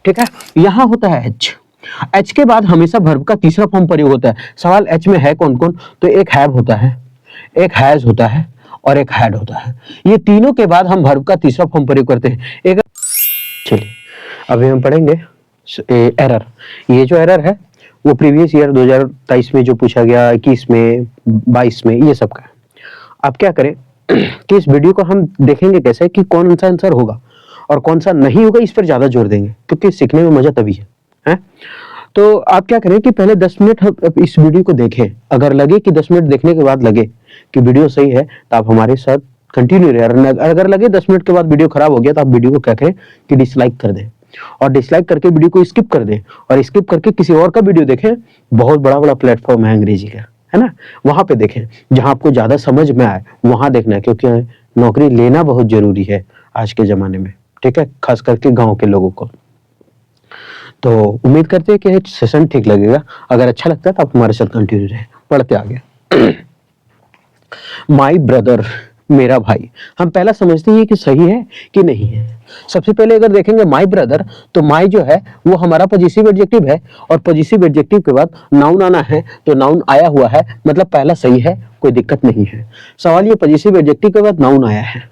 ठीक है। यहाँ होता है एच, एच के बाद हमेशा वर्ब का तीसरा फॉर्म प्रयोग होता है। सवाल एच में है कौन कौन, तो एक हैव होता है, एक हैज होता है और एक हैड होता है। ये तीनों के बाद हम वर्ब का तीसरा फॉर्म प्रयोग करते हैं। एक चलिए अभी हम पढ़ेंगे एरर। ये जो एरर है वो प्रीवियस ईयर 2023 में जो पूछा गया, 21 में, 22 में, ये सब का है। आप क्या करें कि इस वीडियो को हम देखेंगे कैसे कि कौन सा आंसर होगा और कौन सा नहीं होगा, इस पर ज्यादा जोर देंगे क्योंकि सीखने में मजा तभी है? तो आप क्या करें कि पहले 10 मिनट इस वीडियो को देखें। अगर लगे कि 10 मिनट देखने के बाद लगे कि वीडियो सही है तो आप हमारे साथ कंटिन्यू रहे। अगर लगे 10 मिनट के बाद वीडियो खराब हो गया तो आप वीडियो को क्या करें कि डिसलाइक कर दें और डिसलाइक करके वीडियो को स्किप कर दें और स्किप करके किसी और का वीडियो देखें। बहुत बड़ा प्लेटफॉर्म है अंग्रेजी का, है ना, वहां पे देखें जहां आपको ज्यादा समझ में आए, वहां देखना है क्योंकि नौकरी लेना बहुत जरूरी है आज के जमाने में, ठीक है, खास करके गाँव के लोगों को। तो उम्मीद करते हैं कि सेशन ठीक लगेगा। अगर अच्छा लगता है तो आप हमारे साथ कंटिन्यू रहे। पढ़ते आगे। माई ब्रदर, मेरा भाई, हम पहला समझते हैं कि सही है कि नहीं है। सबसे पहले अगर देखेंगे माई ब्रदर, तो माई जो है वो हमारा पॉजिटिव एडजेक्टिव है और पॉजिटिव एडजेक्टिव के बाद नाउन आना है, तो नाउन आया हुआ है, मतलब पहला सही है, कोई दिक्कत नहीं है। सवाल ये पॉजिटिव एडजेक्टिव के बाद नाउन आया है।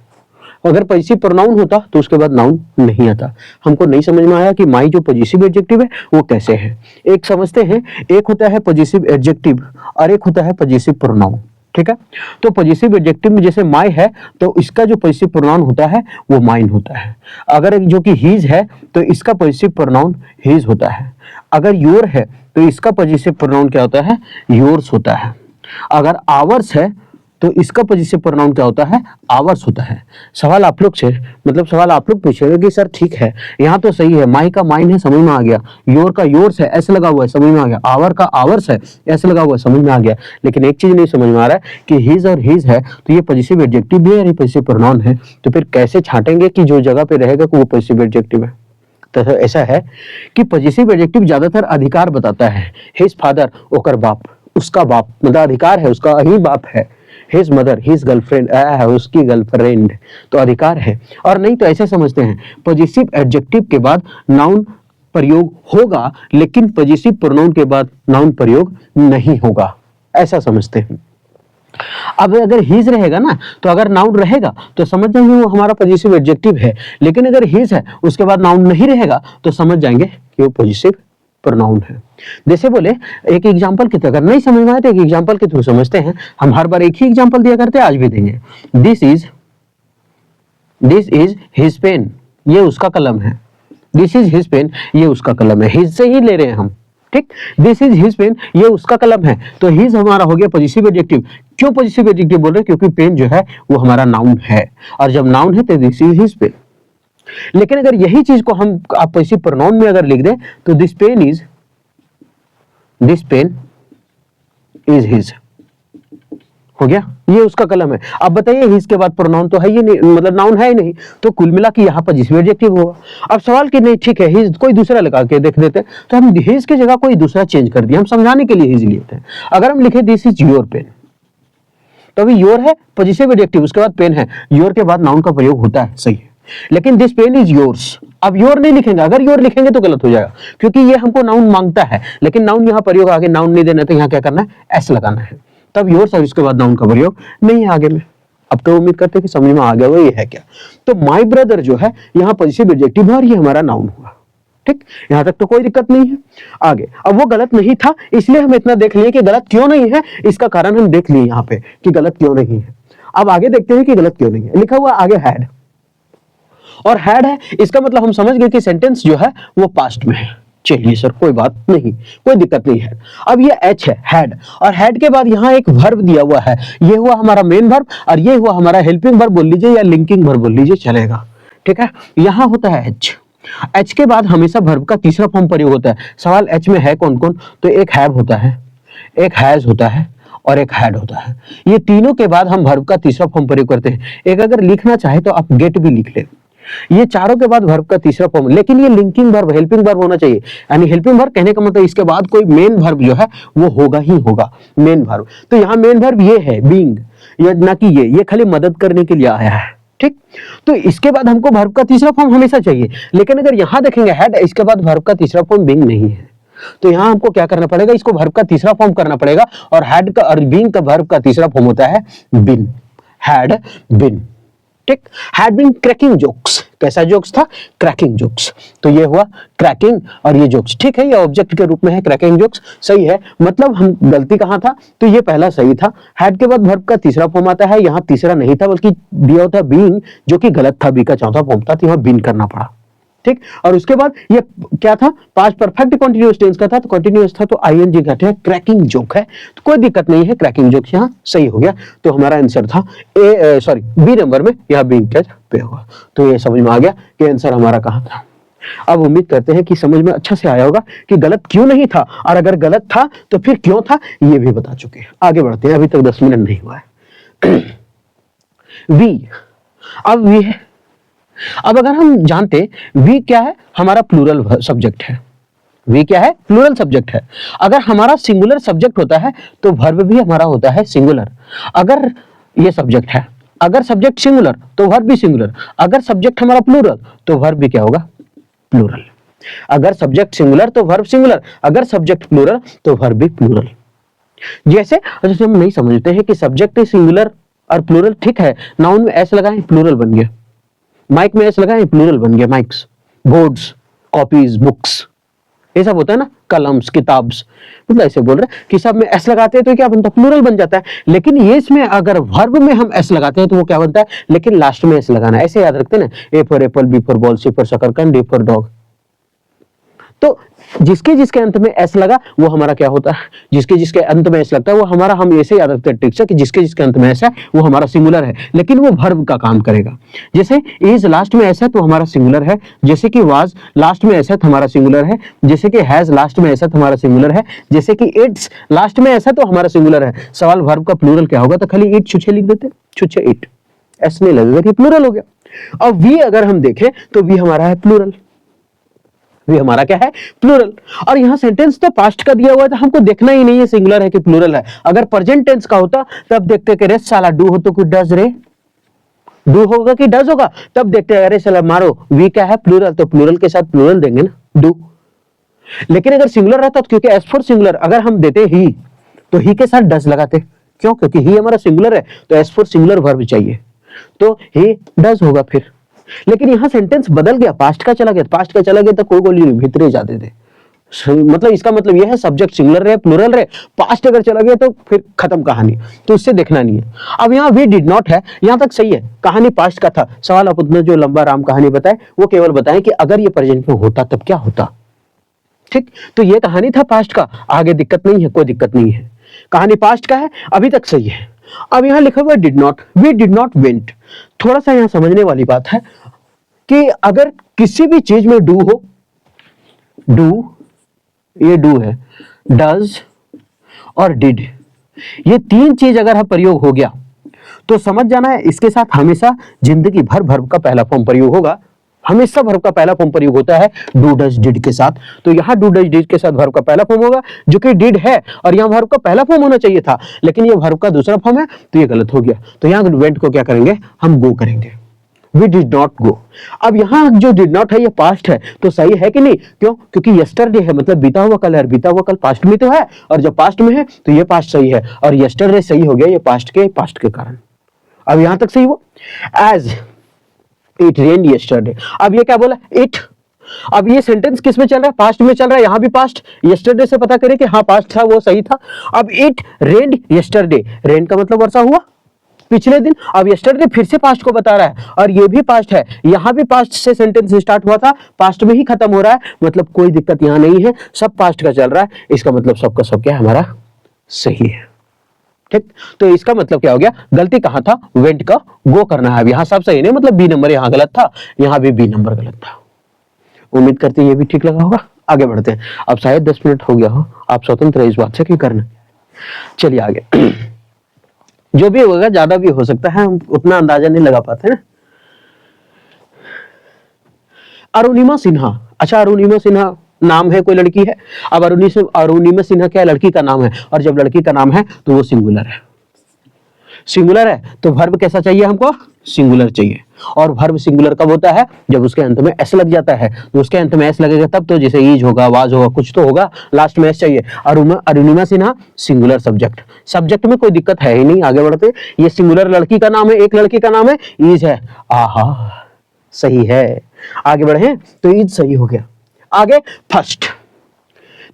अगर पॉजिटिव प्रोनाउन होता तो उसके बाद नाउन नहीं आता। हमको नहीं समझ में आया कि माई जो पॉजिटिव एडजेक्टिव है वो कैसे है। एक समझते हैं, एक होता है पॉजिटिव एडजेक्टिव और एक होता है पॉजिटिव प्रोनाउन, ठीक है। तो पॉजिटिव एडजेक्टिव में जैसे माई है तो इसका जो पॉजिटिव प्रोनाउन होता है वो माइन होता है। अगर जो कि हीज है तो इसका पॉजिटिव प्रोनाउन हीज होता है। अगर योर है तो इसका पॉजिटिव प्रोनाउन क्या होता है, योर्स होता है। अगर आवर्स है तो इसका पॉजिटिव प्रोनाउन क्या होता है, आवर्स होता है। सवाल आप लोग से, मतलब सवाल आप लोग पूछेंगे कि सर ठीक है यहाँ तो सही है, माई का माइन है, समझ में आ गया, योर का योर्स है, ऐसे लगा हुआ है, समझ में आ गया, आवर का आवर्स है, ऐसे लगा हुआ है, समझ में आ गया। लेकिन एक चीज नहीं समझ में आ रहा है कि हिज और हिज है तो ये पॉजिटिव एडजेक्टिव भी है और ये पॉजिटिव प्रोनाउन है, तो फिर कैसे छांटेंगे कि जो जगह पे रहेगा वो पॉजिटिव एडजेक्टिव है। तो ऐसा है कि पॉजिटिव एडजेक्टिव ज्यादातर अधिकार बताता है। हिज फादर, ओकर बाप, उसका बाप, मतलब अधिकार है, उसका ही बाप है। हिज मदर, हिज गर्लफ्रेंड, उसकी गर्लफ्रेंड, तो अधिकार है। और नहीं तो ऐसे समझते हैं पॉजिटिव एडजेक्टिव के बाद नाउन प्रयोग होगा लेकिन पॉजिटिव प्रोनाउन के बाद नाउन प्रयोग नहीं होगा, ऐसा समझते हैं। अब अगर हिज रहेगा ना तो अगर नाउन रहेगा तो समझ जाएंगे वो हमारा पॉजिटिव एडजेक्टिव है, लेकिन अगर हिज है उसके बाद नाउन नहीं रहेगा तो समझ जाएंगे कि वो पॉजिटिव प्रोनाउन है। जैसे बोले एक एग्जांपल के थ्रू, अगर नहीं समझ में आए तो एक एग्जांपल के थ्रू समझते हैं। हम हर बार एक ही एग्जांपल दिया करते हैं, आज भी देंगे। दिस इज हिज पेन, ये उसका कलम है। दिस इज हिज पेन, ये उसका कलम है। हिज से ही ले रहे हैं हम, ठीक। दिस इज हिज पेन, ये उसका कलम है, तो हिज हमारा हो गया पॉजिटिव एडजेक्टिव। क्यों पॉजिटिव एडजेक्टिव बोल रहे हैं, क्योंकि पेन जो है वो हमारा नाउन है और जब नाउन है तो दिस इज हिज पेन। लेकिन अगर यही चीज को हम आप पॉजिटिव प्रोनाउन में अगर लिख दें तो दिस पेन इज हिज, हो गया, ये उसका कलम है। अब बताइए हिज के बाद प्रोनाउन तो है ही नहीं, मतलब नाउन है ही नहीं, तो कुल मिला के यहाँ पॉजिटिव एडजेक्टिव होगा। अब सवाल कि नहीं ठीक है हिज कोई दूसरा लगा के देख देते, तो हम हिज की जगह कोई दूसरा चेंज कर दिया, हम समझाने के लिए हिज लिए थे। अगर हम लिखे दिस इज योर पेन, तो अभी योर है पॉजिटिव एडजेक्टिव, उसके बाद पेन है, योर के बाद नाउन का प्रयोग होता है, सही है। लेकिन दिस पेन इज योर्स, अब योर नहीं लिखेंगे, अगर योर लिखेंगे तो गलत हो जाएगा क्योंकि ये हमको नाउन मांगता है, लेकिन नाउन यहाँ प्रयोग आगे नाउन नहीं देना, तो यहाँ क्या करना है, एस लगाना है, तब योर्स और इसके बाद नाउन का प्रयोग नहीं है आगे में। अब तो उम्मीद करते हैं कि समझ में आ गया वो ये है क्या। तो माई ब्रदर जो है यहाँ पॉजिटिव एडजेक्टिव और ये हमारा नाउन हुआ, ठीक, यहाँ तक तो कोई दिक्कत नहीं है। आगे, अब वो गलत नहीं था इसलिए हम इतना देख लिए कि गलत क्यों नहीं है, इसका कारण हम देख लिए यहाँ पे कि गलत क्यों नहीं है। अब आगे देखते हैं कि गलत क्यों नहीं है। लिखा हुआ आगे हैड, और हैड है इसका मतलब हम समझ गए कि सेंटेंस जो है वो पास्ट में है। चलिए सर कोई बात नहीं, कोई दिक्कत नहीं है। अब ये एच है हैड, और हैड के बाद यहाँ एक वर्ब दिया हुआ है, ये हुआ हमारा मेन वर्ब और ये हुआ हमारा हेल्पिंग वर्ब बोल लीजिए या लिंकिंग वर्ब बोल लीजिए, चलेगा, ठीक है। यहाँ होता है एच, एच के बाद हमेशा वर्ब का तीसरा फॉर्म प्रयोग होता है। सवाल एच में है कौन कौन, तो एक हैव होता है, एक हैज होता है और एक हैड होता है। ये तीनों के बाद हम वर्ब का तीसरा फॉर्म प्रयोग करते हैं। एक अगर लिखना चाहे तो आप गेट भी लिख ले, ये चारों के बाद वर्ब का तीसरा फॉर्म, लेकिन ये लिंकिंग वर्ब हेल्पिंग वर्ब होना चाहिए। यानी हेल्पिंग वर्ब कहने का मतलब इसके बाद कोई मेन वर्ब जो है वो होगा ही होगा, मेन वर्ब। तो यहाँ मेन वर्ब ये है बीइंग, ये ना कि ये खाली मदद करने के लिए आया है, ठीक, तो इसके बाद हमको वर्ब का तीसरा फॉर्म हमेशा चाहिए, लेकिन अगर यहां देखेंगे हैड, इसके बाद वर्ब का तीसरा फॉर्म बीइंग नहीं है, तो यहां हमको क्या करना पड़ेगा, इसको वर्ब का तीसरा फॉर्म करना पड़ेगा, और हैड का और बीइंग का वर्ब का तीसरा फॉर्म होता है बीन, हैड बीन। ठीक, हैड बीन क्रैकिंग जोक्स, कैसा जोक्स था, क्रैकिंग जोक्स, तो ये हुआ क्रैकिंग और ये जोक्स। ठीक है, ये ऑब्जेक्ट के रूप में है, क्रैकिंग जोक्स सही है, मतलब हम गलती कहां था, तो ये पहला सही था, हैड के बाद वर्ब का तीसरा फॉर्म आता है, यहां तीसरा नहीं था बल्कि दिया होता बीइंग, जो कि गलत था, बी का चौथा फॉर्म था, तो यहां बीन करना पड़ा। ठीक, और उसके बाद ये क्या था, पास्ट परफेक्ट कंटीन्यूअस टेंस का था, तो कंटीन्यूअस था तो आईएनजी का है, क्रैकिंग जोक है, तो कोई दिक्कत नहीं है, क्रैकिंग जोक यहां सही हो गया, तो हमारा आंसर था बी नंबर में, यहां बीइंग पे हुआ। तो ये समझ में आ गया कि आंसर हमारा कहां था। अब उम्मीद करते हैं कि समझ में अच्छा से आया होगा कि गलत क्यों नहीं था, और अगर गलत था तो फिर क्यों था, ये भी बता चुके हैं। आगे बढ़ते हैं, अभी तक 10 मिनट नहीं हुआ है। वी, अब वी है, अब अगर हम जानते वी क्या है, हमारा प्लूरल सब्जेक्ट है, वी क्या है, प्लूरल सब्जेक्ट है। अगर हमारा सिंगुलर सब्जेक्ट होता है तो वर्ब भी हमारा होता है सिंगुलर। अगर ये सब्जेक्ट है, अगर सब्जेक्ट सिंगुलर तो वर्ब भी सिंगुलर, अगर सब्जेक्ट हमारा प्लूरल तो वर्ब भी क्या होगा, प्लूरल। अगर सब्जेक्ट सिंगुलर तो वर्ब सिंगुलर, अगर सब्जेक्ट प्लूरल तो वर्ब भी प्लूरल। जैसे हम नहीं समझते हैं कि सब्जेक्ट सिंगुलर और प्लूरल, ठीक है, नाउन में एस लगाएं प्लूरल बन गया, माइक में एस लगाएं प्लूरल बन गया, माइक्स, बोर्ड्स, कॉपीज, बुक्स, ये सब होता है ना, कलम्स, किताब्स, मतलब ऐसे बोल रहे हैं कि सब में एस लगाते हैं तो क्या बनता है, प्लूरल बन जाता है। लेकिन ये इसमें अगर वर्ब में हम एस लगाते हैं तो वो क्या बनता है, लेकिन लास्ट में एस लगाना है, ऐसे याद रखते हैं ना, A for apple, B for ball, C for शकरकंद, डी फॉर डॉग। तो जिसके जिसके अंत में एस लगा वो हमारा क्या होता है, जिसके जिसके अंत में एस लगता है वो हमारा, हम ऐसे याद रखते हैं ट्रिक से कि जिसके जिसके अंत में एस है वो हमारा सिंगुलर है, लेकिन वो वर्ब का काम करेगा। जैसे इज लास्ट में एस है तो हमारा सिंगुलर है, जैसे कि वाज लास्ट में एस है तो हमारा सिंगुलर है, जैसे कि हैज लास्ट में एस है तो हमारा सिंगुलर है, जैसे कि इट्स लास्ट में एस है तो हमारा सिंगुलर है। सवाल वर्ब का प्लूरल क्या होगा, तो खाली इट छुछे लिख देते, छुछे इट, एस नहीं लगेगा कि प्लूरल हो गया। और वी अगर हम देखें तो वी हमारा है प्लूरल, ये हमारा क्या है, प्लूरल। और यहां सेंटेंस तो पास्ट का दिया हुआ है तो हमको देखना ही नहीं है सिंगुलर है कि प्लूरल है। अगर प्रेजेंट टेंस का होता तब देखते कि रे साला डू हो तो कुछ डज रे, डू होगा कि डज होगा, तब देखते अरे साला मारो, वी क्या है, प्लूरल, तो प्लूरल के साथ प्लूरल देंगे ना, डू। लेकिन अगर सिंगुलर रहता तो क्योंकि एस फॉर सिंगुलर अगर हम देते ही तो ही के साथ डज लगाते, क्यों, क्योंकि ही हमारा सिंगुलर है तो एस फॉर सिंगुलर वर्ब चाहिए, तो ही डज होगा फिर। लेकिन यहां सेंटेंस बदल गया, पास्ट का चला गया, पास्ट का चला गया तो कोई गोली भीतरे जाते थे, मतलब इसका मतलब यह है सब्जेक्ट सिंगुलर रहे प्लूरल रहे, पास्ट अगर चला गया तो फिर खत्म कहानी, तो इससे देखना नहीं है। अब यहाँ वी डिड नॉट है, यहां तक सही है, कहानी पास्ट का था। सवाल आप उतना जो लंबा राम कहानी बताए वो केवल बताएं कि अगर ये प्रेजेंट में होता तब क्या होता। ठीक, तो ये कहानी था पास्ट का, आगे दिक्कत नहीं है, कोई दिक्कत नहीं है, कहानी पास्ट का है, अभी तक सही है। अब यहां लिखा हुआ did not, we did not went. थोड़ा सा यहां समझने वाली बात है कि अगर किसी भी चीज में डू हो, डू, ये डू है, डज और डिड, ये तीन चीज अगर प्रयोग हो गया तो समझ जाना है इसके साथ हमेशा जिंदगी भर वर्ब का पहला फॉर्म प्रयोग होगा, हमेशा वर्ब का पहला फॉर्म प्रयोग होता है डू डज डिड के साथ। तो यहां डू डज डिड के साथ वर्ब का पहला फॉर्म होगा जो कि डिड है, और यहां वर्ब का पहला फॉर्म होना चाहिए था, लेकिन ये वर्ब का दूसरा फॉर्म है तो ये गलत हो गया। तो यहां वेंट को क्या करेंगे, हम गो करेंगे, वी डिड नॉट गो। अब यहां जो डिड नॉट है ये पास्ट है, तो सही है कि नहीं, क्यों, क्योंकि यस्टरडे है, मतलब बीता हुआ कल है, बीता हुआ कल पास्ट में तो है, और जब पास्ट में है तो ये पास्ट सही है, और यस्टरडे सही हो गया ये पास्ट के कारण। अब यहां तक सही हुआ। एज इट रेन्ड यस्टरडे, अब ये क्या बोला, इट, अब ये सेंटेंस किस में चल रहा है, पास्ट में चल रहा है, यहां भी पास्ट, यस्टरडे से पता करें कि हाँ पास्ट था वो सही था। अब इट रेन्ड यस्टरडे, रेन का मतलब वर्षा हुआ पिछले दिन, अब यस्टरडे फिर से पास्ट को बता रहा है, और ये भी पास्ट है, यहां भी पास्ट से सेंटेंस स्टार्ट हुआ था, पास्ट में ही खत्म हो रहा है, मतलब कोई दिक्कत यहां नहीं है, सब पास्ट का चल रहा है, इसका मतलब सबका सब क्या हमारा सही है। ठीक, तो इसका मतलब क्या हो गया, गलती कहां था, वेंट का गो करना है। अब यहां सब सही नहीं, मतलब बी नंबर यहां गलत था, यहां भी बी नंबर गलत था। उम्मीद करते हैं ये भी ठीक लगा होगा। आगे बढ़ते हैं, अब शायद 10 मिनट हो गया हो, आप स्वतंत्र है इस बात से कि करना। चलिए आगे, जो भी होगा ज्यादा भी हो सकता है, हम उतना अंदाजा नहीं लगा पाते हैं। अरुणिमा सिन्हा, अच्छा अरुणिमा सिन्हा नाम है, कोई लड़की है। अब अरुणिमा सिन्हा क्या लड़की का नाम है, और जब लड़की का नाम है तो वो सिंगुलर है, सिंगुलर है तो वर्ब कैसा चाहिए हमको, सिंगुलर चाहिए। और वर्ब सिंगुलर कब होता है? जब उसके अंत में एस लग जाता है। तो उसके अंत में एस लगेगा तब तो, जैसे ईज होगा, वाज होगा, कुछ तो होगा, लास्ट में एस चाहिए। Arunima Sinha singular subject, subject में कोई दिक्कत है ही नहीं। आगे बढ़ते, ये सिंगुलर लड़की का नाम है, एक लड़की का नाम है, ईज है। आहा, सही है। आगे बढ़े तो ईज सही हो गया। आगे फर्स्ट,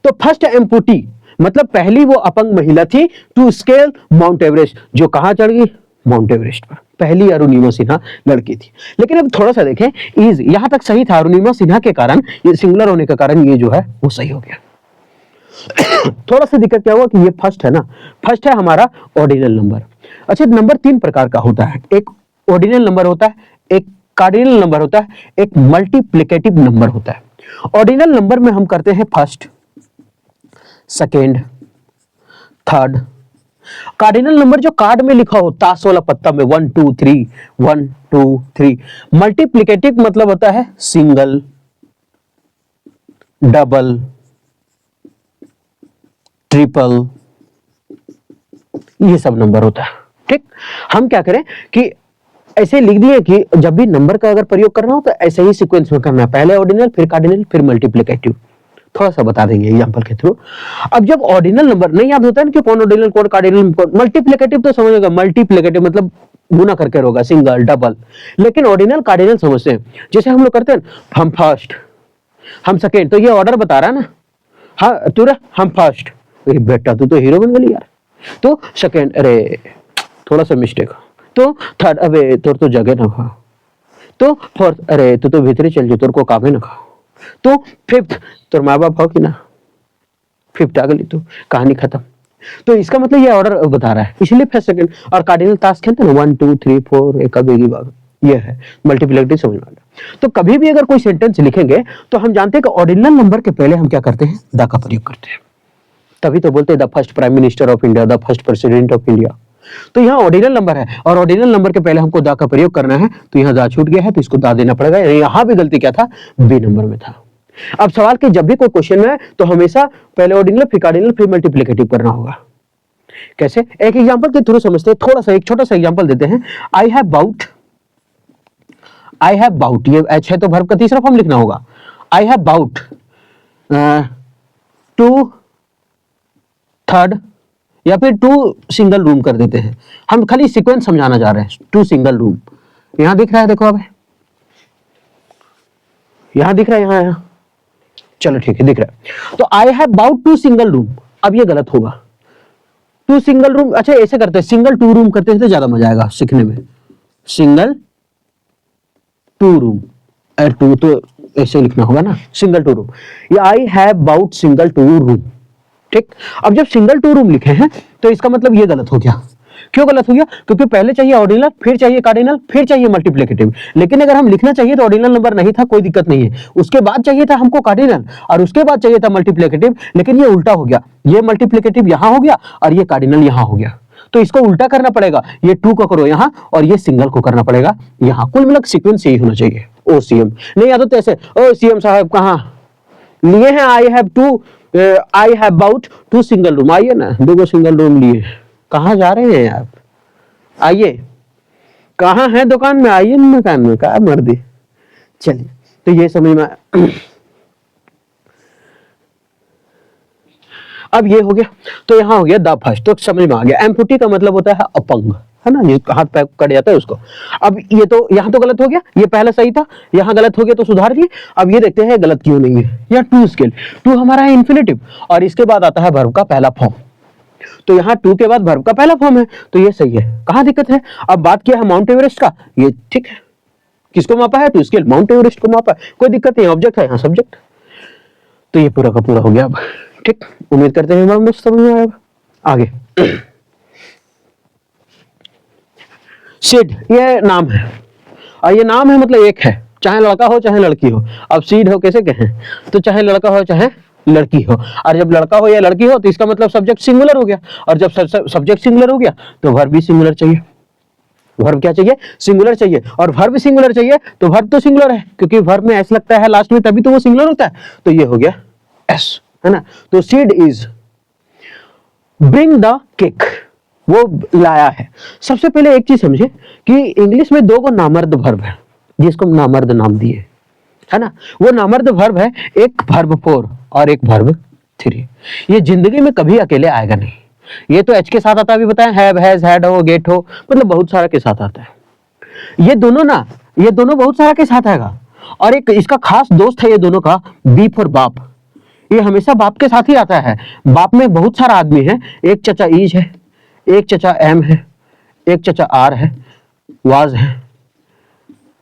तो फर्स्ट एम्पुटी मतलब पहली वो अपंग महिला थी टू स्केल माउंट एवरेस्ट, जो कहां चढ़ गई? माउंट एवरेस्ट पर। पहली अरुणिमा सिन्हा लड़की थी। लेकिन अब थोड़ा सा देखें, इज यहां तक सही था, अरुणिमा सिन्हा के कारण, ये सिंगुलर होने के कारण ये जो है वो सही हो गया। थोड़ा सा दिक्कत क्या हुआ कि ये फर्स्ट है ना, फर्स्ट है हमारा ऑर्डिनल नंबर। अच्छा, नंबर तीन प्रकार का होता है, एक ऑर्डिनल नंबर होता है, एक कार्डिनल नंबर होता है, एक मल्टीप्लिकेटिव नंबर होता है। ऑर्डिनल नंबर में हम करते हैं first, second, third. Cardinal number जो कार्ड में लिखा हो, ताश वाला पत्ता में 1 2 3 1 2 3। मल्टीप्लिकेटिव मतलब होता है सिंगल, डबल, ट्रिपल, ये सब नंबर होता है। ठीक, हम क्या करें कि ऐसे लिख दिए कि जब भी नंबर का अगर प्रयोग करना हो तो ऐसे ही सीक्वेंस में करना है, पहले ऑर्डिनल, फिर कार्डिनल, फिर मल्टीप्लिकेटिव। थोड़ा सा बता देंगे एग्जांपल के थ्रू। अब जब ऑर्डिनल नंबर नहीं याद होता है ना कि कौन ऑर्डिनल कौन कार्डिनल कौन, मल्टीप्लिकेटिव तो समझेगा, मल्टीप्लिकेटिव मतलब गुना करके होगा, सिंगल, डबल। लेकिन ऑर्डिनल कार्डिनल समझते हैं, जैसे हम लोग करते हैं, हम फर्स्ट, हम सेकेंड, तो ये ऑर्डर बता रहा है ना। हाँ तू रे, हम फर्स्ट, बेटा तू तो हीरो बन गई यार। तो सेकेंड, अरे थोड़ा सा मिस्टेक। तो थर्ड, अबे तोर तो जगह ना खा। तो फोर्थ, अरे तू तो भीतरी चल जी, तोर को कामे ना खा। तो फिफ्थ, तोर माँ बाप हो कि ना, फिफ्थ आ गई, तो कहानी खत्म। तो इसका मतलब ये ऑर्डर बता रहा है, इसलिए फर्स्ट सेकंड। और कार्डिनल ताश खेलते हैं ना, 1 2 3 4, एक बेगी बाग, ये है मल्टीप्लिकेटिव, समझ में आ गया। तो कभी भी अगर कोई सेंटेंस लिखेंगे तो हम जानते हैं कि ऑर्डिनल नंबर के पहले हम क्या करते हैं? द का प्रयोग करते हैं। तभी तो बोलते हैं the first prime minister of India, the first president of India. तो यहाँ ऑर्डिनल नंबर है और ऑर्डिनल नंबर के पहले हमको दा का प्रयोग करना है, तो यहाँ दा छूट गया है, तो इसको दा देना पड़ेगा। यहाँ भी गलती क्या था? बी नंबर में था। अब सवाल के जब भी कोई क्वेश्चन में है तो हमेशा पहले ऑर्डिनल, फिर कार्डिनल, फिर मल्टीप्लिकेटिव करना होगा। कैसे? एक एग्जांपल के थ्रू समझते हैं, थोड़ा सा एक छोटा सा एग्जांपल देते हैं। I have bought, I have bought, ये एच है तो वर्ब का तीसरा फॉर्म लिखना होगा। I have bought two third, या फिर टू सिंगल रूम कर देते हैं। हम खाली सीक्वेंस समझाना चाह रहे हैं। टू सिंगल रूम, यहां दिख रहा है, देखो अब यहां दिख रहा है, यहां चलो ठीक है, दिख रहा है। तो I have bought two single room, अब ये गलत होगा। टू सिंगल रूम, अच्छा ऐसे करते हैं, सिंगल टू रूम करते हैं तो ज्यादा मजा आएगा सीखने में। सिंगल टू रूम, टू तो ऐसे लिखना होगा ना, सिंगल टू रूम, या I have bought single two room. ठीक, अब जब सिंगल टू रूम लिखे हैं तो इसका मतलब ये गलत हो गया। क्यों गलत हो गया? क्योंकि पहले चाहिए ऑर्डिनल, फिर चाहिए कार्डिनल, फिर चाहिए मल्टीप्लिकेटिव। लेकिन अगर हम लिखना चाहिए तो ऑर्डिनल नंबर नहीं था, कोई दिक्कत नहीं है, उसके बाद चाहिए था हमको कार्डिनल और उसके बाद चाहिए था मल्टीप्लिकेटिव। लेकिन ये उल्टा हो गया, ये मल्टीप्लिकेटिव यहां हो गया और ये कार्डिनल यहां हो गया। तो इसको उल्टा करना पड़ेगा, ये टू को करो यहां और ये सिंगल को करना पड़ेगा यहां। कुल मिलाकर सीक्वेंस यही होना चाहिए। ओ सीएम नहीं याद होता ऐसे, ओ सीएम साहब कहां लिए हैं? I have two, I have bought two single room, आइए ना, दो सिंगल रूम लिए। कहां जा रहे हैं आप? आइए, कहां है दुकान में, आइए मकान में, कहा मर्दी। चलिए, तो ये समझ में अब ये हो गया। तो यहां हो गया द फर्स्ट, तो समझ में आ गया। एम्पुटी का मतलब होता है अपंग, है ना, जिसका हाथ पैर कट जाता है उसको। अब ये तो यहां तो गलत हो गया, ये पहला सही था, यहां गलत हो गया तो सुधार दिए। अब ये देखते हैं गलत क्यों नहीं है। यहाँ टू स्केल, टू हमारा है इन्फिनेटिव और इसके बाद आता है वर्ब का पहला फॉर्म। तो यहाँ टू के बाद वर्ब का पहला फॉर्म है, तो ये सही है। कहां दिक्कत है? अब बात किया है माउंट एवरेस्ट का, ये ठीक है। किसको मापा है? टू स्केल, माउंट एवरेस्ट को मापा, कोई दिक्कत नहीं। ऑब्जेक्ट है यहाँ सब्जेक्ट, तो ये पूरा का पूरा हो गया। अब ठीक, उम्मीद करते हैं हमारा समझ में आएगा। आगे सीड, ये नाम है और ये नाम है मतलब एक है, चाहे लड़का हो चाहे लड़की हो। अब सीड हो कैसे कहें? तो चाहे लड़का हो चाहे लड़की हो, और जब लड़का हो या लड़की हो तो इसका मतलब सब्जेक्ट सिंगुलर हो गया, और जब सब्जेक्ट सिंगुलर हो गया तो वर्ब भी सिंगुलर चाहिए। वर्ब क्या चाहिए? सिंगुलर चाहिए। और वर्ब सिंगुलर चाहिए तो वर्ब तो सिंगुलर है, क्योंकि वर्ब में एस लगता है लास्ट में, तभी तो वो सिंगुलर होता है। तो ये हो गया एस, है ना। तो seed is bring the cake, वो लाया है। सबसे पहले एक चीज समझे कि इंग्लिश में दो को नामर्द वर्ब है, जिसको हम नामर्द नाम दिए, है ना। वो नामर्द वर्ब है, एक वर्ब 4 और एक वर्ब 3। ये जिंदगी में कभी अकेले आएगा नहीं। ये तो एच के साथ आता है, अभी बताएं, हैव, हैज, हैड हो, गेट हो, मतलब बहुत सारा के साथ आता है। ये दोनों ना, ये दोनों बहुत सारा के साथ आएगा। और एक इसका खास दोस्त है ये दोनों का, बी फॉर बाप। ये हमेशा बाप के साथ ही आता है। बाप में बहुत सारा आदमी है, एक चचा ईज है, एक चचा एम है, एक चचा आर है, वाज है,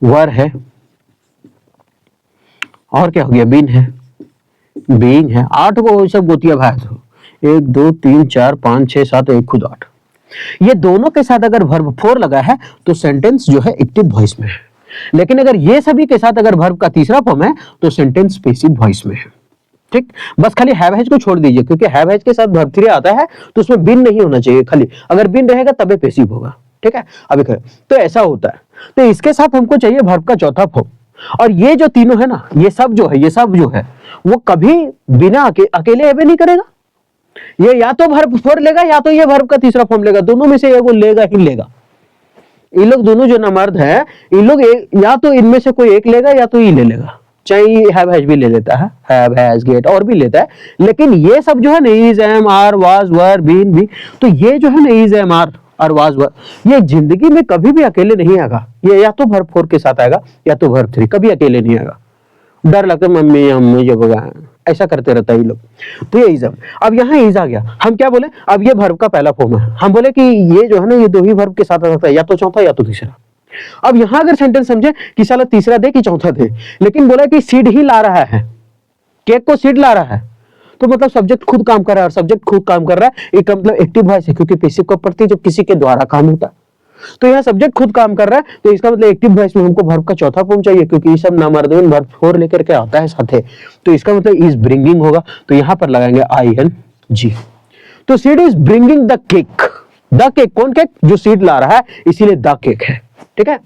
वर है, और क्या हो गया, बीन है, बीइंग है। 8 को सब गोतिया भाई, तो 1 2 3 4 5 6 7, 1 खुद 8। ये दोनों के साथ अगर वर्ब 4 लगा है तो सेंटेंस जो है एक्टिव वॉइस में है। लेकिन अगर ये सभी के साथ अगर वर्ब का तीसरा फॉर्म है तो सेंटेंस पैसिव वॉइस में है। ठीक, बस खाली हैव हैज को छोड़ दीजिए, क्योंकि हैव हैज के साथ वर्ब 3 आता है तो उसमें बिन नहीं होना चाहिए, खाली अगर बिन रहेगा तबे पैसिव होगा। ठीक है, अभी तो ऐसा होता है। तो इसके साथ हमको चाहिए वर्ब का चौथा फॉर्म। और ये जो तीनों है ना, ये सब जो है वो कभी बिना अकेले एवे नहीं करेगा। ये या तो वर्ब 4 लेगा या तो ये वर्ब का तीसरा फॉर्म लेगा, दोनों में से एक वो लेगा ही लेगा। ये लोग दोनों जो नामर्द है, ये लोग या तो इनमें से कोई एक लेगा या तो ये ले लेगा। चाहे ये हैव हैज भी ले लेता है, हैव हैज गेट और भी लेता है, लेकिन ये सब जो है ना, is am are was were been भी, तो ये जो है ना इज एम आर और वाज वर, ये जिंदगी में कभी भी अकेले नहीं आएगा। ये या तो वर्ब 4 के साथ आएगा या तो वर्ब 3, कभी अकेले नहीं आएगा। डर लगता है मम्मी हम जब ऐसा करते रहता है ये लोग। तो ये इज, अब यहाँ इज आ गया, हम क्या बोले, अब ये वर्ब का पहला फॉर्म है, हम बोले कि ये जो है ना ये दो ही वर्ब के साथ आ सकता है, या तो चौथा या तो तीसरा। अब यहां अगर सेंटेंस समझे कि साला तीसरा दे कि चौथा दे, लेकिन बोला कि सीड ही ला रहा है, केक को सीड ला रहा है, तो मतलब सब्जेक्ट खुद काम कर रहा है, और सब्जेक्ट खुद काम कर रहा है, एक मतलब एक्टिव वॉइस है, क्योंकि पैसिव कब पड़ती है, जब किसी के द्वारा काम होता है। तो यहाँ सब्जेक्ट खुद काम कर रहा है, तो इसका मतलब एक्टिव वॉइस में हमको वर्ब का चौथा फॉर्म चाहिए, क्योंकि ये सब नामर्द में वर्ब 4 लेकर के आता है साथ, तो इसका मतलब इज ब्रिंगिंग होगा। तो यहाँ पर लगाएंगे ING। तो seed is bringing the cake. The cake, कौन केक, जो सीड ला रहा है, इसीलिए द केक है। ठीक है,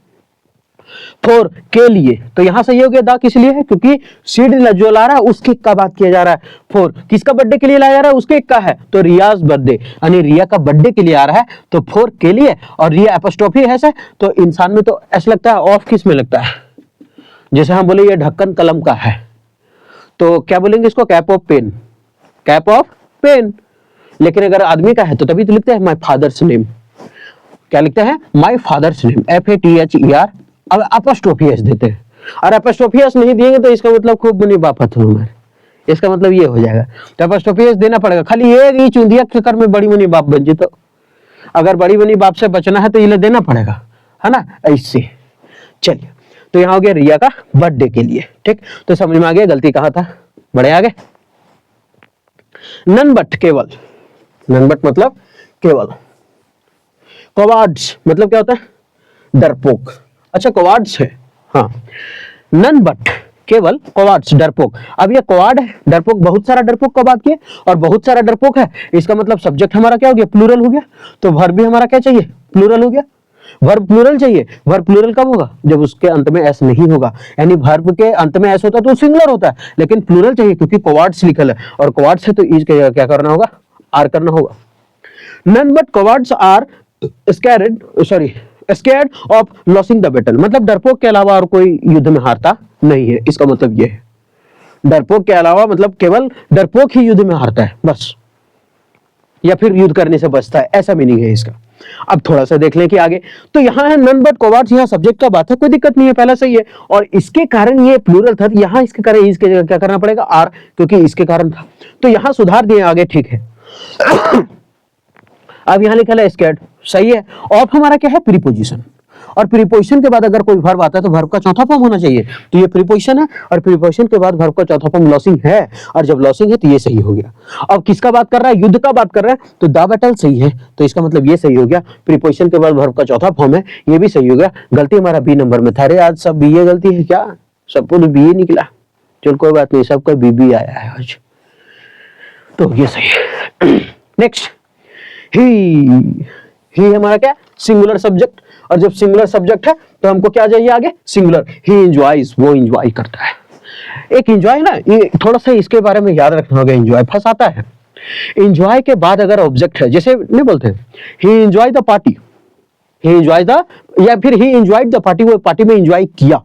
फॉर के लिए, तो यहां सही हो गया, द किस लिए है, क्योंकि सीड जो ला रहा है उस केक का बात किया जा रहा है। फॉर किसका बर्थडे के लिए लाया जा रहा है, उस केक का है, तो रियाज बर्थडे, यानी रिया का बर्थडे के लिए आ रहा है, तो फॉर के लिए, और रिया एपोस्ट्रोफी है ऐसा, तो इंसान में तो ऐसा लगता है, ऑफ किस में लगता है, जैसे हम बोले ये ढक्कन कलम का है, तो क्या बोलेंगे इसको, cap of pen, cap of pen. लेकिन अगर आदमी का है तो तभी तो लिखते हैं माय फादर्स नेम, क्या लिखते हैं, माय फादर्स नेम, FATHER, अब एपोस्ट्रोफी एस देते हैं, और एपोस्ट्रोफी एस नहीं दिएंगे तो इसका मतलब खूब मुनी बापत हो, इसका मतलब ये हो जाएगा, तो एपोस्ट्रोफी एस देना पड़ेगा। खाली ये चूंदिया के कर में बड़ी मुनी बाप बन जी, तो अगर बड़ी मुनी बाप से बचना है तो ये देना पड़ेगा, है ना, ऐसे। चलिए, तो यहाँ हो गया रिया का बर्थडे के लिए। ठीक, तो समझ में आ गया गलती कहाँ था, बड़े आगे। नन बट, केवल, नन बट मतलब केवल। कवार्ड्स मतलब क्या होता है, डरपोक। अच्छा, कवार्ड्स है, हाँ, नन बट केवल, कवार्ड्स डरपोक। अब ये कवार्ड है, डरपोक, बहुत सारा डरपोक का बात किए, और बहुत सारा डरपोक है, इसका मतलब सब्जेक्ट हमारा क्या हो गया, प्लूरल हो गया, तो वर्ब भी हमारा क्या चाहिए, प्लूरल हो गया। वर्ब प्लूरल चाहिए, वर्ब प्लूरल कब होगा, जब उसके अंत में एस नहीं होगा, यानी वर्ब के अंत में एस होता है तो सिंगुलर होता है, लेकिन प्लूरल चाहिए क्योंकि कवार्ड्स लिखल है, और कवार्ड्स है तो इज क्या करना होगा, आर करना होगा। None but cowards are scared of losing the battle, मतलब डरपोक के अलावा और कोई युद्ध में हारता नहीं है, इसका मतलब ये है। डरपोक के अलावा मतलब केवल डरपोक ही युद्ध में हारता है बस, या फिर युद्ध करने से बचता है, ऐसा मीनिंग है इसका। अब थोड़ा सा देख लें कि आगे, तो यहाँ है नन बट कवार्ड्स, यहाँ सब्जेक्ट का बात है, कोई दिक्कत नहीं है, पहला सही है, और इसके कारण ये प्लूरल था, यहाँ इसके कारण इसके जगह क्या करना पड़ेगा, आर, क्योंकि इसके कारण था, तो यहाँ सुधार दिए आगे, ठीक है। अब यहाँ लिखा है स्कैर्ड, सही है। ऑफ हमारा क्या है, प्रीपोजिशन, और प्रीपोजिशन के बाद अगर कोई वर्ब आता है तो वर्ब का चौथा फॉर्म होना चाहिए, तो ये प्रीपोजिशन है, और प्रीपोजिशन के बाद वर्ब का चौथा फॉर्म लॉसिंग है, और जब लॉसिंग है तो ये सही हो गया। अब किसका बात कर रहा है, युद्ध का बात कर रहा है, तो द बैटल सही है, तो इसका मतलब ये सही हो गया। प्रीपोजिशन के बाद वर्ब का चौथा फॉर्म है, ये भी सही हो गया। गलती हमारा बी नंबर में था, अरे आज सब बी गलती है क्या, सबको तो बी निकला, चलो कोई बात नहीं, सबका बी आया है आज, तो ये सही है। नेक्स्ट, ही हमारा क्या, सिंगुलर सब्जेक्ट, और जब सिंगुलर सब्जेक्ट है तो हमको क्या चाहिए आगे, सिंगुलर। ही एंजॉयज, वो एंजॉय करता है। एक एंजॉय ना, ये थोड़ा सा इसके बारे में याद रखना होगा, एंजॉय फंसाता है, एंजॉय के बाद अगर ऑब्जेक्ट है, जैसे नहीं बोलते he enjoy the party, he enjoy the, या फिर ही एंजॉयड द पार्टी, वो पार्टी में एंजॉय किया,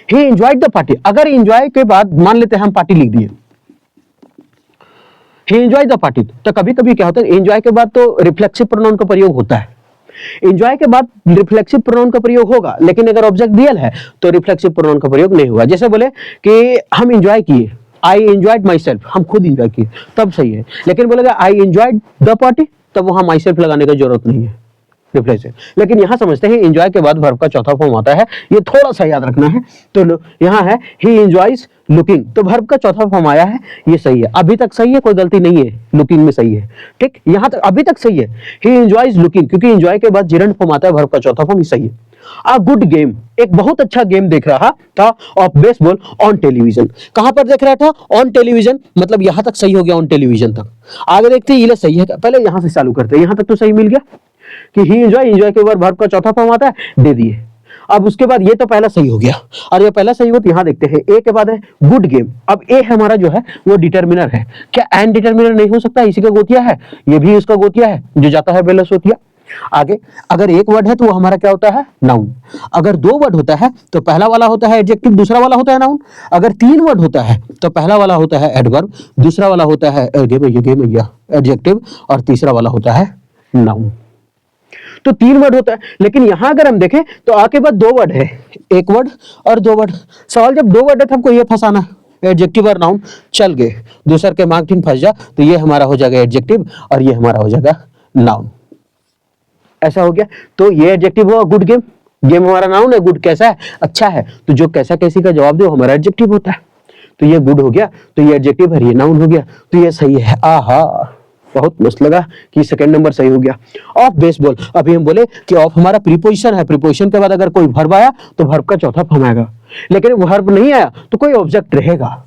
ही एंजॉयड द पार्टी। अगर एंजॉय के बाद मान लेते हैं हम पार्टी लिख दिए, ही एंजॉय द पार्टी, तो कभी कभी क्या होता है एंजॉय के बाद तो रिफ्लेक्सिव प्रोनाउन का प्रयोग होता है, एंजॉय के बाद रिफ्लेक्सिव प्रोनाउन का प्रयोग होगा, लेकिन अगर ऑब्जेक्ट रियल है तो रिफ्लेक्सिव प्रोनाउन का प्रयोग नहीं होगा। जैसे बोले कि हम एंजॉय किए, आई एंजॉयड माई सेल्फ, हम खुद एंजॉय किए, तब सही है। लेकिन बोलेगा आई एंजॉयड द पार्टी, तब वहां माई सेल्फ लगाने की जरूरत नहीं है, रिफ्लेक्सिव। लेकिन यहां समझते हैं एंजॉय के बाद वर्ब का चौथा फॉर्म आता है, ये थोड़ा सा याद रखना है। तो यहां है ही एंजॉयज लुकिंग, तो वर्ब का चौथा फॉर्म आया है, ये सही है, अभी तक सही है, कोई गलती नहीं है, लुकिंग में सही है, ठीक, यहां तक अभी तक सही है। ही एंजॉयज लुकिंग, क्योंकि एंजॉय के बाद जिरंड फॉर्म आता है, वर्ब का चौथा फॉर्म, ये सही है। अ गुड गेम, एक बहुत अच्छा गेम देख रहा था ऑफ बेसबॉल ऑन टेलीविजन। कहां पर देख रहा था? ऑन टेलीविजन, मतलब यहां तक सही हो गया, ऑन टेलीविजन तक। आगे देखते हैं ये सही है, पहले यहां से चालू करते हैं, यहां तक तो सही मिल गया कि ही एंजॉय, एंजॉय के बाद वर्ब का चौथा फॉर्म आता है, दे दिए। अब उसके बाद ये तो पहला सही हो गया, और ये पहला सही हो तो यहां देखते हैं ए के बाद है गुड गेम। अब ए हमारा जो है वो डिटर्मिनर है, क्या एंड डिटर्मिनर नहीं हो सकता? इसी का गोतिया है, ये भी इसका गोतिया है, जो जाता है बेलस होतिया। आगे अगर एक वर्ड है तो वो हमारा क्या होता है? नाउन। अगर दो वर्ड होता है तो पहला वाला होता है एडजेक्टिव, दूसरा वाला होता है नाउन। अगर तीन वर्ड होता है तो पहला वाला होता है एडवर्ब, दूसरा वाला होता है एडजेक्टिव, और तीसरा वाला होता है नाउन। तो तीन वर्ड होता है, लेकिन यहां अगर हम देखें तो आके बाद दो वर्ड है, एक वर्ड और दो वर्ड। सवाल जब दो वर्ड है तो हमको ये फंसाना है, एडजेक्टिव और नाउन चल गए, दूसर के मार्किंग फंस जा, तो ये हमारा हो जाएगा एडजेक्टिव और ये हमारा हो जाएगा नाउन। ऐसा हो गया, तो ये एडजेक्टिव हुआ गुड गेम, गेम हमारा नाउन है, गुड कैसा है? अच्छा है, तो जो कैसा कैसी का जवाब दे हमारा एडजेक्टिव होता है। तो ये गुड हो गया, तो ये एडजेक्टिव है, ये नाउन हो गया, तो ये सही है। आहा, बहुत मस्त लगा कि सेकंड नंबर सही हो गया। ऑफ बेसबॉल, अभी हम बोले कि ऑफ हमारा प्रीपोजिशन है, प्रीपोजिशन के बाद अगर कोई वर्ब आया तो वर्ब का चौथा फॉर्म आएगा, लेकिन वर्ब नहीं आया तो कोई ऑब्जेक्ट रहेगा,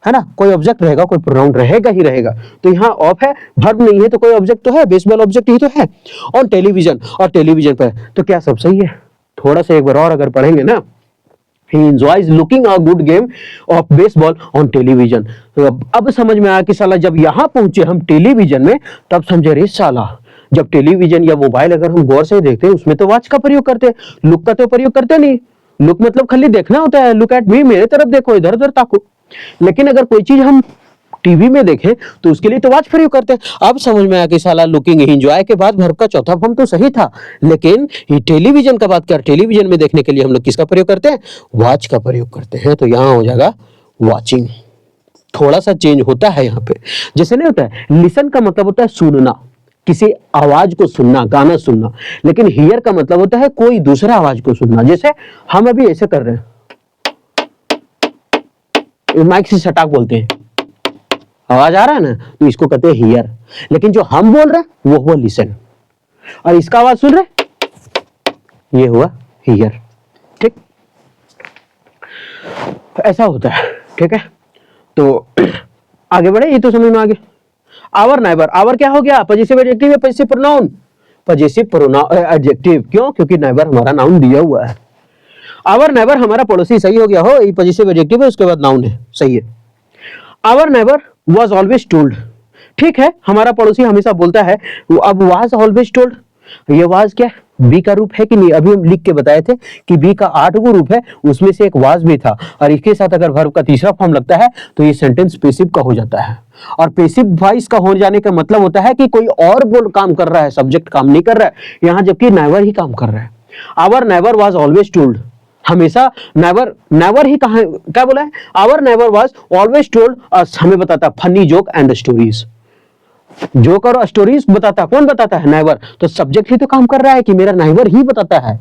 है ना, कोई ऑब्जेक्ट रहेगा, कोई प्रोनाउन रहेगा ही रहेगा। तो यहाँ ऑफ है, वर्ब नहीं है, तो कोई ऑब्जेक्ट तो है, बेसबॉल ऑब्जेक्ट ही तो है। ऑन टेलीविजन, और टेलीविजन पर, तो क्या सब सही है? थोड़ा सा एक बार और अगर पढ़ेंगे ना, He enjoys looking a good game of baseball on television। तो अब समझ में आया कि साला जब यहां पहुंचे हम टेलीविजन में, तब समझे रे साला, जब टेलीविजन या मोबाइल अगर हम गौर से देखते हैं उसमें तो वॉच का प्रयोग करते हैं, लुक का तो प्रयोग करते नहीं। लुक मतलब खाली देखना होता है, लुक एट मी, मेरे तरफ देखो, इधर उधर ताको। लेकिन अगर कोई चीज हम टीवी में देखें तो उसके लिए तो वॉच प्रयोग करते हैं। अब समझ में आया कि साला लुकिंग एंजॉय के बाद वर्ब का चौथा फॉर्म तो सही था, लेकिन ये टेलीविजन का बात कर, टेलीविजन में देखने के लिए हम लोग किसका प्रयोग करते हैं? वॉच का प्रयोग करते हैं। तो यहां हो जाएगा वॉचिंग। थोड़ा सा चेंज होता है यहाँ पे, जैसे नहीं होता है लिसन का मतलब होता है सुनना, किसी आवाज को सुनना, गाना सुनना, लेकिन हियर का मतलब होता है कोई दूसरा आवाज को सुनना। जैसे हम अभी ऐसे कर रहे हैं, माइक से सटाक बोलते हैं, आवाज आ रहा है ना, तो इसको कहते हैं हियर। लेकिन जो हम बोल रहे हैं वो हुआ लिसन, और इसका आवाज सुन रहे, ये हुआ हियर। ठीक, ऐसा होता है। ठीक है, तो आगे बढ़े, ये तो समझ में आ गया। आवर नाइबर, आवर क्या हो गया? पजेसिव एडजेक्टिव या possessive pronoun? Possessive pronoun adjective. क्यों? क्योंकि नाइबर हमारा नाउन दिया हुआ है। आवर नाइबर हमारा पड़ोसी, सही हो गया हो, ये पजेसिव एडजेक्टिव है, उसके बाद नाउन है, सही है। Our neighbour was always told, ठीक है, हमारा पड़ोसी हमेशा बोलता है। अब was always told, ये was क्या बी का रूप है कि नहीं? अभी हम लिख के बताए थे कि बी का 8 गो रूप है, उसमें से एक was भी था, और इसके साथ अगर वर्ब का तीसरा फॉर्म लगता है तो ये सेंटेंस पेसिव का हो जाता है। और पेसिव वॉइस का हो जाने का मतलब होता है कि कोई और बोल काम कर रहा है, सब्जेक्ट काम नहीं कर रहा है यहाँ, जबकि नेवर ही काम कर रहा है। Our neighbour was always told, हमेशा नेवर, नेवर ही कहा, क्या बोला है? Our neighbour was always told us, हमें बताता funny joke and stories, joke और स्टोरीज बताता, कौन बताता है? नेवर। तो सब्जेक्ट ही तो काम कर रहा है कि मेरा नेवर ही बताता है,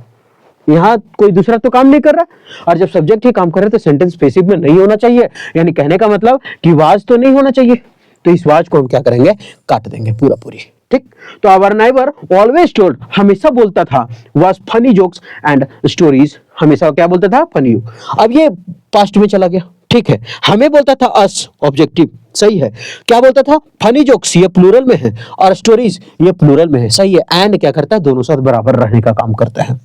यहाँ कोई दूसरा तो काम नहीं कर रहा। और जब सब्जेक्ट ही काम कर रहा है तो सेंटेंस पेसिव में नहीं होना चाहिए, यानी कहने का मतलब कि वाज तो नहीं होना चाहिए। तो इस वाज को हम क्या करेंगे? काट देंगे पूरा पूरी। ठीक, तो आवर नेवर ऑलवेज टोल्ड, हमेशा बोलता था, was funny jokes and stories, हमेशा क्या बोलता था? फनी। अब ये पास्ट में चला गया। ठीक है, हमें बोलता था अस, ऑब्जेक्टिव, सही है। क्या बोलता था? फनी जोक्स, ये प्लूरल में है, और स्टोरीज ये प्लूरल में है, सही है। एंड क्या करता है? दोनों साथ बराबर रहने का काम करता है।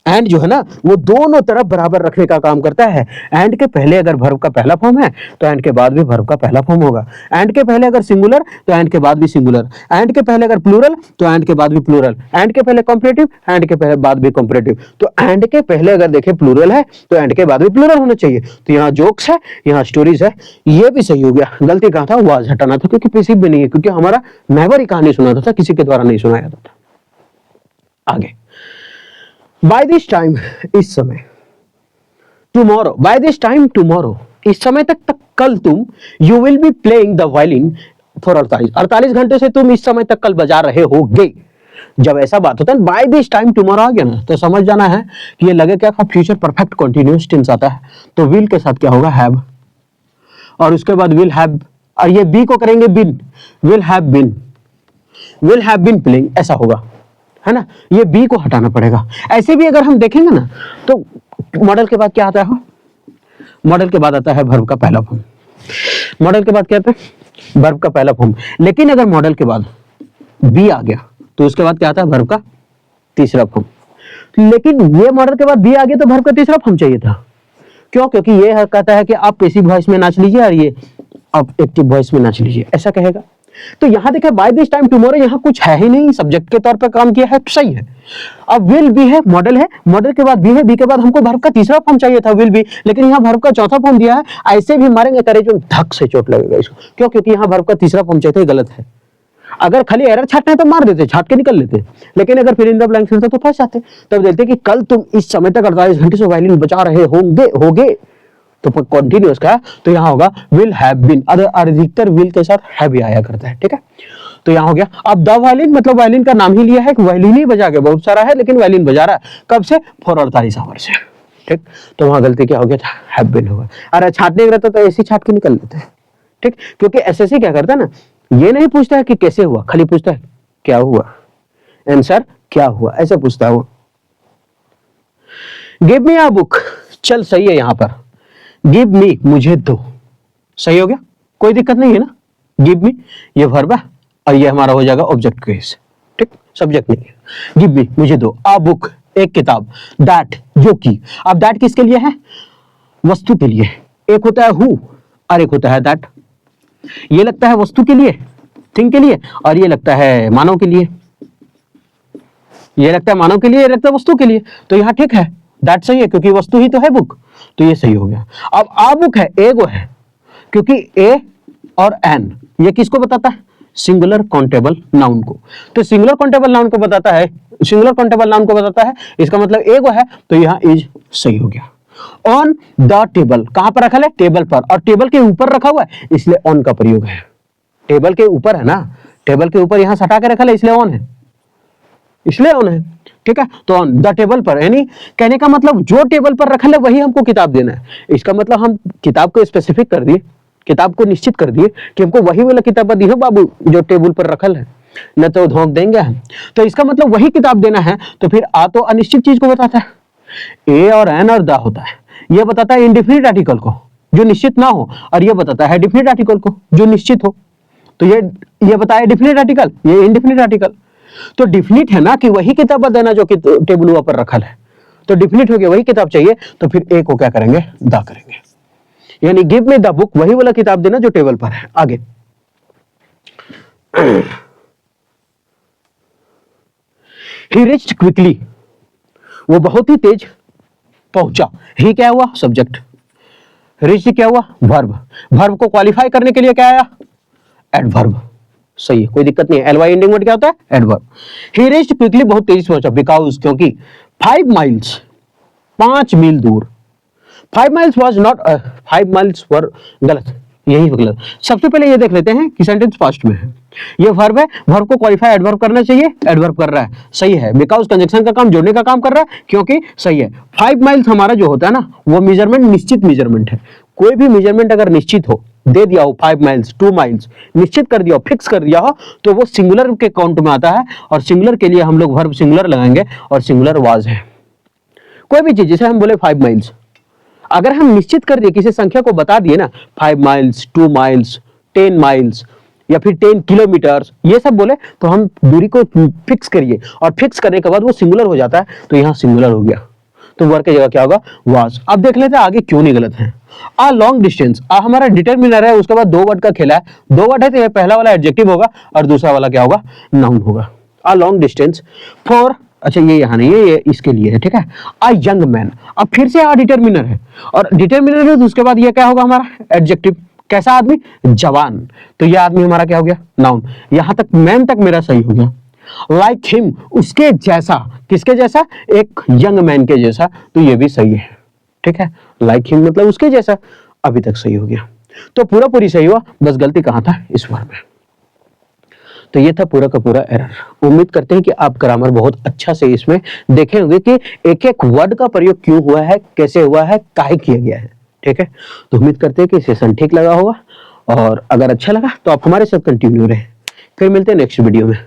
एंड जो है ना वो दोनों तरफ बराबर रखने का काम करता है। एंड के पहले अगर वर्ब का पहला फॉर्म है तो एंड के बाद भी वर्ब का पहला फॉर्म होगा। एंड के पहले अगर सिंगुलर तो एंड के बाद भी सिंगुलर। एंड के पहले अगर प्लूरल तो एंड के बाद भी प्लूरल। एंड के पहले कॉम्परेटिव, एंड के पहले बाद भी कॉम्परेटिव। तो एंड के पहले अगर देखें प्लूरल है तो एंड के बाद भी प्लूरल होना चाहिए। तो यहाँ जोक्स है, यहाँ स्टोरीज है, ये भी सही हो गया। गलती कहाँ था, वाज हटाना था, क्योंकि पैसिव भी नहीं है, क्योंकि हमारा नेवर ही कहानी सुनाता था, किसी के द्वारा नहीं सुनाया जाता था। आगे, बाय दिस टाइम, इस समय, tomorrow, by this time tomorrow, इस समय तक कल तुम, you will be playing the violin for 48 घंटे से तुम इस समय तक कल बजा रहे होगे। जब ऐसा बात होता है बाय दिस टाइम टुमारो आ गया ना, तो समझ जाना है कि ये लगे क्या, फ्यूचर परफेक्ट कंटिन्यूअस टेंस आता है, तो विल के साथ क्या होगा, हैव, और उसके बाद विल हैव, और ये बी को करेंगे बिन, विल हैव बिन प्लेइंग, ऐसा होगा, है ना। ये बी को हटाना पड़ेगा। ऐसे भी अगर हम देखेंगे ना तो मॉडल के बाद क्या आता है, मॉडल के बाद आता है वर्ब का पहला फॉर्म। मॉडल के बाद क्या आता है, वर्ब का पहला फॉर्म। लेकिन अगर मॉडल के बाद बी आ गया तो उसके बाद क्या आता है, वर्ब का तीसरा फॉर्म। लेकिन ये मॉडल के बाद बी आ गया तो वर्ब का तीसरा फॉर्म चाहिए था। क्यों, क्योंकि ये कहता है कि आप पैसिव वॉइस में नाच लीजिए और ये आप एक्टिव वॉइस में नाच लीजिए, ऐसा कहेगा। तो यहां देखें बाय दिस टाइम टुमारो, यहां कुछ है ही नहीं, सब्जेक्ट के तौर पर काम किया है, सही है। अब विल बी है, मॉडल है, मॉडल के बाद बी है, बी के बाद हमको वर्ब का तीसरा फॉर्म चाहिए था, विल बी, लेकिन यहां वर्ब का चौथा फॉर्म दिया है। ऐसे भी मारेंगे करेज में धक से चोट लगेगा इसको। क्यों, क्योंकि यहां वर्ब का तीसरा फॉर्म चाहिए, गलत है। अगर खाली एरर छाटना है तो मार देते, छाट के निकल लेते, लेकिन अगर फिर इन द ब्लैंक्स रहता तो फंस जाते। तब देखते कि कल तुम इस समय तक 48 घंटे से वायलिन बजा रहे होगे, तो कंटिन्यूअस का, तो यहां होगा विल हैव बीन। अधिकतर विल के साथ हैव भी आया करता है, ठीक है। तो यहां हो गया। अब द वायलिन, मतलब वायलिन का नाम ही लिया है, वायलिन ही बजा के, बहुत सारा है लेकिन वायलिन बजा रहा है, कब से, फॉर 48 आवर से, ठीक। तो वहां गलती क्या हो गया था, हैव बीन होगा। अरे छाटने का रहता तो ऐसे छाट के निकल लेते हैं, ठीक। क्योंकि एसएससी क्या करता है ना, ये नहीं पूछता है कि कैसे हुआ, खाली पूछता है क्या हुआ, आंसर क्या हुआ, ऐसे पूछता है वो। गिव मी अ बुक, चल सही है यहां पर, गिव मी, मुझे दो, सही हो गया, कोई दिक्कत नहीं है ना। गिव मी ये वर्ब है और ये हमारा हो जाएगा ऑब्जेक्ट केस, ठीक, सब्जेक्ट नहीं है। गिव मी, मुझे दो, अ बुक, एक किताब, दैट, जो कि। अब दैट किसके लिए है, वस्तु के लिए। एक होता है हु और एक होता है दैट। ये लगता है वस्तु के लिए, थिंग के लिए, और ये लगता है मानव के लिए। ये लगता है मानव के लिए, ये लगता है वस्तु के लिए। तो यहां ठीक है, दैट सही है क्योंकि वस्तु ही तो है बुक, तो ये सही हो गया। अब आ बुक है, एगो है, क्योंकि ए और एन ये किसको बताता है, सिंगुलर काउंटेबल नाउन को। तो सिंगुलर काउंटेबल नाउन को बताता है, सिंगुलर काउंटेबल नाउन को बताता है, इसका मतलब एगो है, तो यहां इज सही हो गया। ऑन द टेबल, कहां पर रखा है, टेबल पर, और टेबल के ऊपर रखा हुआ है इसलिए ऑन का प्रयोग है। टेबल के ऊपर है ना, टेबल के ऊपर यहां सटा के रखा है इसलिए ऑन है, इसलिए ऑन है, ठीक है। तो ऑन द टेबल पर, यानी कहने का मतलब जो टेबल पर रखा है वही हमको किताब देना है। इसका मतलब हम किताब को स्पेसिफिक कर दिए, किताब को निश्चित कर दिए कि हमको वही वाला किताब दी है बाबू जो टेबल पर रखल है, न तो धोख देंगे हम। तो इसका मतलब वही किताब देना है। तो फिर आ तो अनिश्चित चीज को बताता है, ए और एन और द होता है। यह बताता है इंडिफिनिट आर्टिकल को जो निश्चित ना हो, और यह बताता है डिफिनिट आर्टिकल को जो निश्चित हो। तो ये बताया डिफिनिट आर्टिकल, ये इंडिफिनिट आर्टिकल। तो डिफिनिट है ना कि वही किताब देना जो कि टेबल पर रखल है, तो डिफिनिट हो गया वही किताब चाहिए, तो फिर ए को क्या करेंगे, द करेंगे, यानी गिव मी द बुक, वही वाला किताब देना जो टेबल पर है। आगे ही रीच्ड क्विकली, वो बहुत ही तेज पहुंचा। ही क्या हुआ, सब्जेक्ट, रीच्ड क्या हुआ, वर्ब। वर्ब को क्वालिफाई करने के लिए क्या आया, एडवर्ब, सही है, कोई दिक्कत नहीं है। एलवाई एंडिंग वर्ड क्या होता है, एडवर्ब। ही रीच्ड क्विकली, बहुत तेजी से पहुंचा, बिकॉज, क्योंकि 5 माइल्स, 5 मील दूर, 5 माइल्स वॉज नॉट, 5 माइल्स वर, गलत, यही गलत। सबसे पहले ये देख लेते हैं कि सेंटेंस पास्ट में है, ये वर्ब है, वर्ब को क्वालिफाई एडवर्ब करना चाहिए, एडवर्ब कर रहा है, सही है। बिकॉज कंजक्शन का काम, जोड़ने का काम कर रहा है, क्योंकि सही है। 5 माइल्स हमारा जो होता है ना, वो मेजरमेंट निश्चित मेजरमेंट है। कोई भी मेजरमेंट अगर निश्चित हो, दे दिया हो 5 माइल्स, 2 माइल्स, निश्चित कर दिया हो, फिक्स कर दिया हो, तो वो सिंगुलर के काउंट में आता है, और सिंगुलर के लिए हम लोग वर्ब सिंगुलर लगाएंगे, और सिंगुलर वाज है। कोई भी चीज, जैसे हम बोले 5 माइल्स, अगर हम निश्चित कर दिए, किसी संख्या को बता दिए ना, 5 माइल्स, 2 माइल्स, 10 माइल्स, या फिर 10 किलोमीटर्स, ये सब बोले, तो हम दूरी को फिक्स करिए, और फिक्स करने के बाद वो सिंगुलर हो जाता है, तो यहां सिंगुलर हो गया, तो वर की जगह क्या होगा, वाज। अब देख लेते हैं आगे क्यों नहीं गलत है। आ लॉन्ग डिस्टेंस, आ हमारा डिटरमिनर है, उसके बाद दो वर्ड का खेला है, दो वर्ड है तो ये पहला वाला एडजेक्टिव होगा और दूसरा वाला क्या होगा, नाउन होगा। आ लॉन्ग डिस्टेंस फॉर, अच्छा ये यहाँ नहीं है, ये इसके लिए है, ठीक है। आ यंग मैन, अब फिर से आ डिटरमिनर है और डिटरमिनर है तो उसके बाद ये क्या होगा हमारा एडजेक्टिव, कैसा आदमी, जवान, तो ये आदमी हमारा क्या हो गया, नाउन। यहां तक मैन तक मेरा सही हो गया। लाइक हिम, उसके जैसा, किसके जैसा, एक यंग मैन के जैसा, तो ये भी सही है, ठीक है। लाइक हिम मतलब उसके जैसा, अभी तक सही हो गया। तो पूरा पूरी सही हुआ, बस गलती कहां था, इस वर्ड में। तो ये था पूरा का पूरा एरर। उम्मीद करते हैं कि आप ग्रामर बहुत अच्छा से इसमें देखे होंगे कि एक एक वर्ड का प्रयोग क्यों हुआ है, कैसे हुआ है, काहे किया गया है, ठीक है। तो उम्मीद करते हैं कि सेशन ठीक लगा होगा और अगर अच्छा लगा तो आप हमारे साथ कंटिन्यू रहे। फिर मिलते हैं नेक्स्ट वीडियो में।